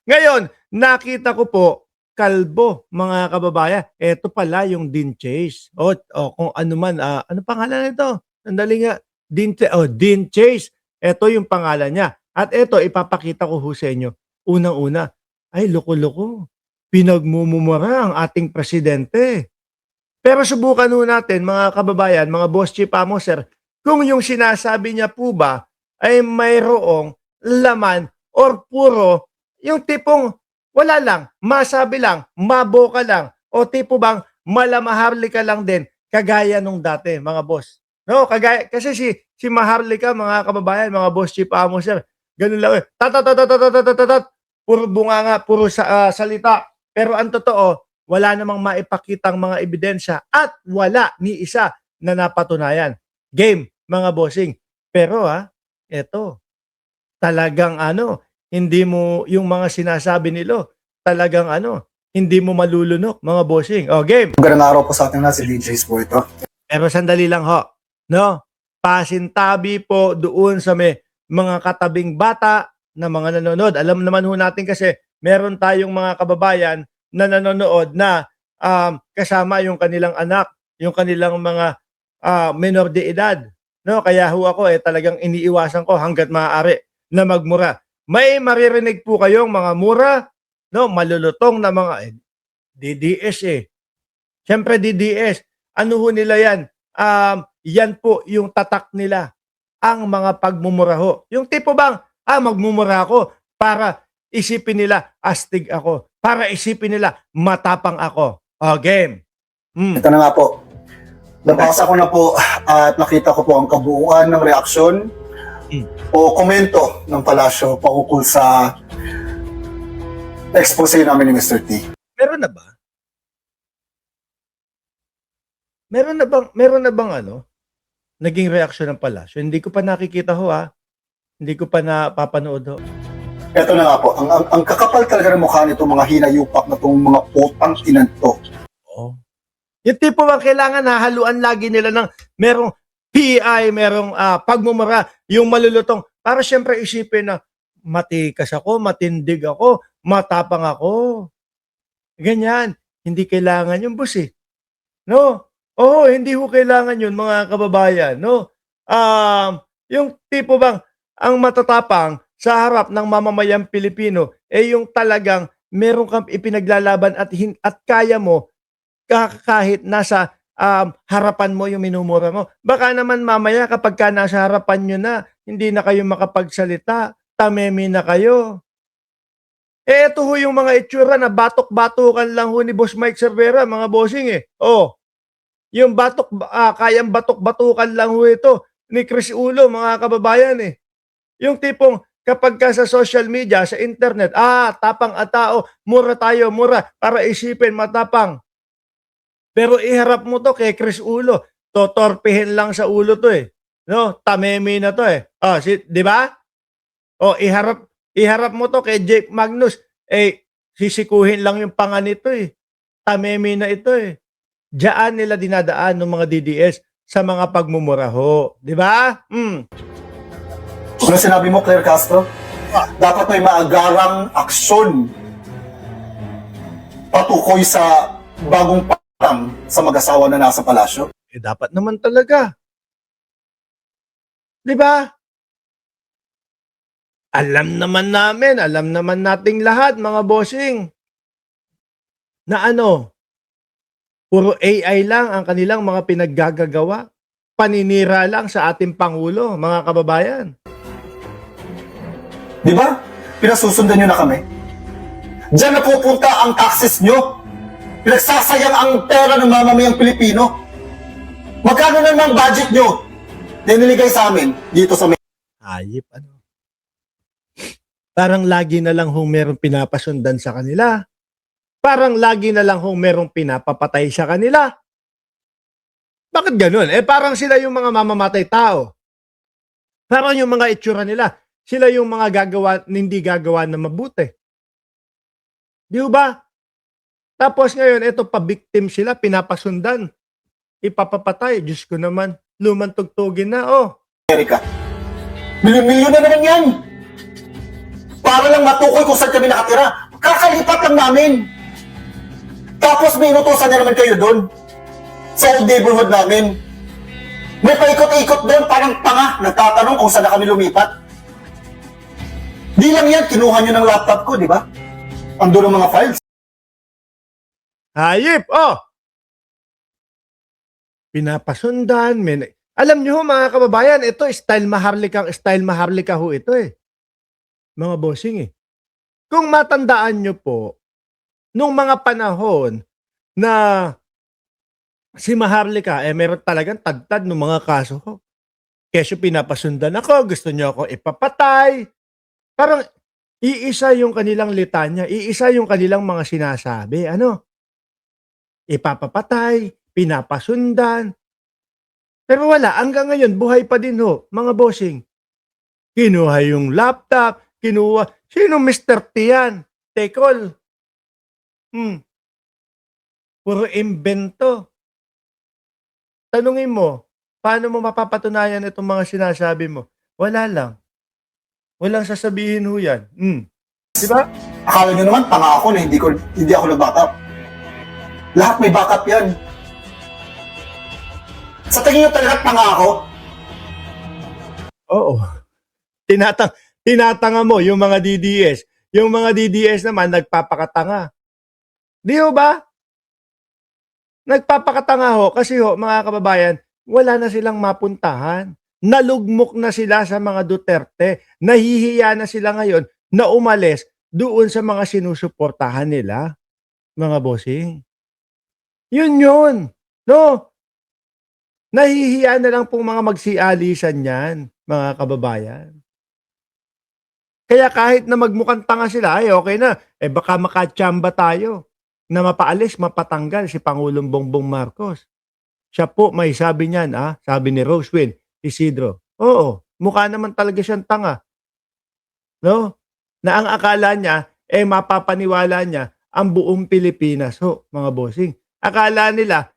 Ngayon, nakita ko po, kalbo, mga kababayan. Eto pala yung Dean Chase. O kung ano man, ano pangalan nito? Sandali nga. Dean Chase. Eto yung pangalan niya. At eto, ipapakita ko ho sa inyo. Unang-una, ay loko-loko. Pinagmumura ang ating presidente. Pero subukan ho natin, mga kababayan, mga boss chief sir, kung yung sinasabi niya po ba ay mayroong laman or puro yung tipong wala lang, masabi lang, maboka lang, o tipo bang malamaharlika lang din, kagaya nung dati, mga boss. No, kagaya, kasi si Maharlika, mga kababayan, mga boss chief sir, ganun lang, tatatatatatatatat, puro bunganga, puro salita. Pero ang totoo, wala namang maipakitang mga ebidensya at wala ni isa na napatunayan. Game, mga bossing. Pero eto, talagang hindi mo yung mga sinasabi nilo, talagang hindi mo malulunok, mga bossing. O, game. Magandang araw po sa ating na si DJ po ito. Pero sandali lang ho, no? Pasintabi po doon sa mga katabing bata na mga nanonood. Alam naman ho natin kasi meron tayong mga kababayan na nanonood na kasama yung kanilang anak, yung kanilang mga menor de edad. No, kaya ho ako talagang iniiwasan ko hangga't maaari na magmura. May maririnig po kayong mga mura, no, malulutong na mga DDS Siyempre DDS, ano ho nila yan? Yan po yung tatak nila, ang mga pagmumura ho. Yung tipo bang, magmumura ako para isipin nila astig ako, para isipin nila matapang ako. O, game. Ito na nga po. Nabasa ko na po at nakita ko po ang kabuuan ng reaksyon o komento ng palasyo paukol sa expose namin ni Mr. T. Meron na ba? Meron na bang naging reaksyon ng palasyo? Hindi ko pa nakikita ho Hindi ko pa napapanood ho. Ito na nga po, ang kakapal talaga ng mukha nito mga hinayupak na itong mga putang tinanto. Oh. Yung tipo bang kailangan hahaluan lagi nila ng merong PI, merong pagmumura, yung malulutong, para syempre isipin na matikas ako, matindig ako, matapang ako. Ganyan. Hindi kailangan yung boss No? Oo, hindi ho kailangan yun, mga kababayan. No? Yung tipo bang ang matatapang sa harap ng mamamayang Pilipino yung talagang meron kang ipinaglalaban at kaya mo kahit nasa harapan mo yung minumura mo. Baka naman mamaya kapag ka nasa harapan nyo na, hindi na kayo makapagsalita, tamemi na kayo. Ito ho yung mga itsura na batok-batukan lang ho ni Boss Mike Cervera, mga bossing yung kayang batok-batukan lang ho ito ni Chris Ulo, mga kababayan Yung tipong kapag ka sa social media, sa internet, tapang at tao, mura tayo, mura, para isipin matapang. Pero iharap mo to kay Chris Ulo, totorpihin lang sa ulo to No, tamemi na to di ba? O iharap mo to kay Jake Magnus, sisikuhin lang yung panga nito Tamemi na ito Diyan nila dinadaan ng mga DDS sa mga pagmumuraho, di ba? Ano sinabi mo, Claire Castro? Dapat may maagarang aksyon patukoy sa bagong patang sa mag-asawa na nasa palasyo. Dapat naman talaga. Di ba? Alam naman nating lahat, mga bossing, na puro AI lang ang kanilang mga pinaggagawa. Paninira lang sa ating Pangulo, mga kababayan. Di ba? Pinasusundan nyo na kami. Diyan na pupunta ang taxes nyo. Pinagsasayang ang pera ng mamamayang Pilipino. Magkano naman budget nyo na niligay sa amin dito sa Ayip, Parang lagi na lang merong pinapasundan sa kanila. Parang lagi na lang merong pinapapatay sa kanila. Bakit ganun? Parang sila yung mga mamamatay tao. Parang yung mga itsura nila, sila yung mga hindi gagawa na mabuti. Di ba? Tapos ngayon, ito pa-victim sila, pinapasundan. Ipapapatay. Diyos ko naman, lumantugtugin na, Amerika. Milyon na naman yan! Para lang matukoy kung saan kami nakatira. Kakalipat lang namin. Tapos may inutosan na naman kayo doon. Sa old neighborhood namin. May paikot-ikot doon, parang tanga, nagtatanong kung saan na kami lumipat. Di lang yan, kinuha nyo ng laptop ko, di ba? Ando ng mga files. Hayip! Oh! Pinapasundan. Alam nyo ho, mga kababayan, ito style maharlika ho ito eh. Mga bossing eh. Kung matandaan nyo po, nung mga panahon na si Maharlika, meron talagang tagtad ng mga kaso ko. Kesyo pinapasundan ako, gusto nyo ako ipapatay. Parang iisa yung kanilang litanya, iisa yung kanilang mga sinasabi. Ano? Ipapapatay, pinapasundan. Pero wala, hanggang ngayon, buhay pa din ho, mga bossing. Kinuha yung laptop, sino Mr. T yan? Tekol. Puro imbento. Tanungin mo, paano mo mapapatunayan itong mga sinasabi mo? Wala lang. Walang sasabihin ho yan. Di ba? Akala nyo naman, tanga ako na hindi ako nag-backup. Lahat may backup yan. Sa tingin nyo talaga tanga ako? Oo. Tinatanga mo yung mga DDS. Yung mga DDS naman nagpapakatanga. Di ho ba? Nagpapakatanga ho kasi ho, mga kababayan, wala na silang mapuntahan. Nalugmok na sila sa mga Duterte. Nahihiya na sila ngayon na umalis doon sa mga sinusuportahan nila, mga bossing. Yun. No? Nahihiya na lang pong mga magsialisan yan, mga kababayan. Kaya kahit na magmukhang tanga sila, ay okay na. Baka makatsamba tayo na mapaalis, mapatanggal si Pangulong Bongbong Marcos. Siya po may sabi niyan, sabi ni Roswin Isidro. Oo, mukha naman talaga siyang tanga. No? Na ang akala niya, mapapaniwala niya ang buong Pilipinas. Mga bossing. Akala nila,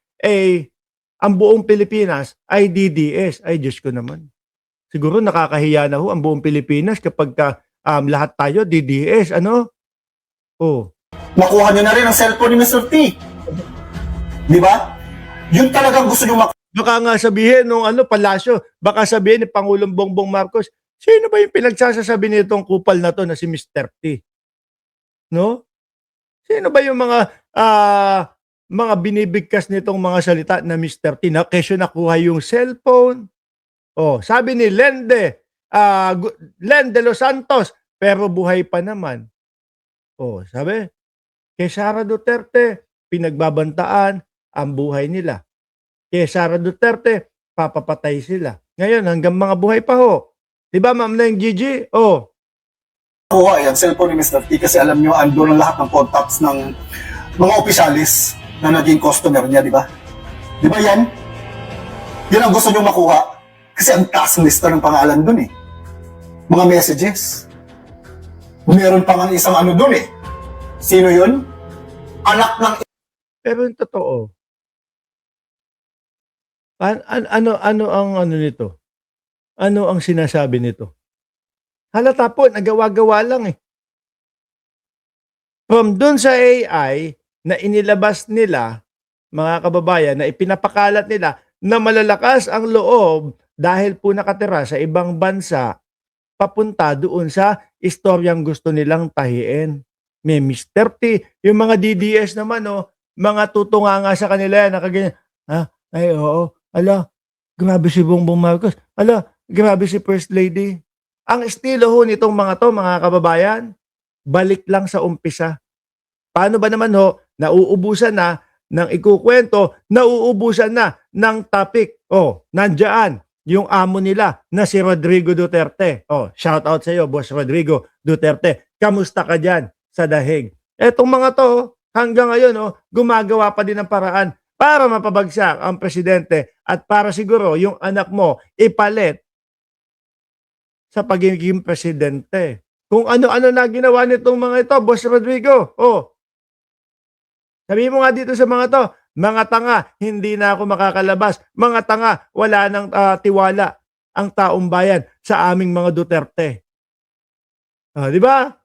ang buong Pilipinas ay DDS. Ay, Diyos ko naman. Siguro nakakahiya na ho ang buong Pilipinas kapag lahat tayo DDS. Ano? Makuha nyo na rin ang cellphone ni Mr. T. Di ba? Yun talagang gusto nyo makuha. Baka nga sabihin nung palasyo, baka sabihin ni Pangulong Bongbong Marcos, sino ba yung pinagsasasabi nitong kupal na to na si Mr. T? No? Sino ba yung mga binibigkas nitong mga salita na Mr. T na kesyo nakuha yung cellphone? Sabi ni Len de los Santos, pero buhay pa naman. Sabi, kay Sara Duterte, pinagbabantaan ang buhay nila. Kay Sara Duterte, papapatay sila. Ngayon, hanggang mga buhay pa ho. Diba, Ma'am Leng Gigi? Kuha yan, cellphone ni Mr. T kasi alam nyo, ando ng lahat ng contacts ng mga opisyalis na naging customer niya, di ba? Di ba yan? Yan ang gusto nyo makuha. Kasi ang taas ng lista ng pangalan dun eh. Mga messages. Meron pa nga isang dun eh. Sino yun? Anak ng... Pero yung totoo, ano ang nito? Ano ang sinasabi nito? Halata po, nagawa-gawa lang eh. From dun sa AI na inilabas nila, mga kababayan, na ipinapakalat nila na malalakas ang loob dahil po nakatira sa ibang bansa, papunta doon sa istoryang gusto nilang tahiin. May Mr. T, yung mga DDS naman, mga tutunga nga sa kanila yan, nakaganyan, ay oo, ala, grabe si Bongbong Marcos, ala, grabe si First Lady. Ang estilo ho nitong mga to, mga kababayan, balik lang sa umpisa. Paano ba naman nauubusan na ng ikukwento, nauubusan na ng topic. Nandiyan yung amo nila na si Rodrigo Duterte. Shout out sa iyo, Boss Rodrigo Duterte. Kamusta ka dyan sa dahig? Etong mga to, hanggang ngayon, gumagawa pa din ng paraan para mapabagsak ang presidente at para siguro yung anak mo ipalit sa pagiging presidente. Kung ano-ano na ginawa nitong mga ito, Boss Rodrigo. Sabihin mo nga dito sa mga to, mga tanga, hindi na ako makakalabas. Mga tanga, wala nang tiwala ang taong bayan sa aming mga Duterte. Di ba?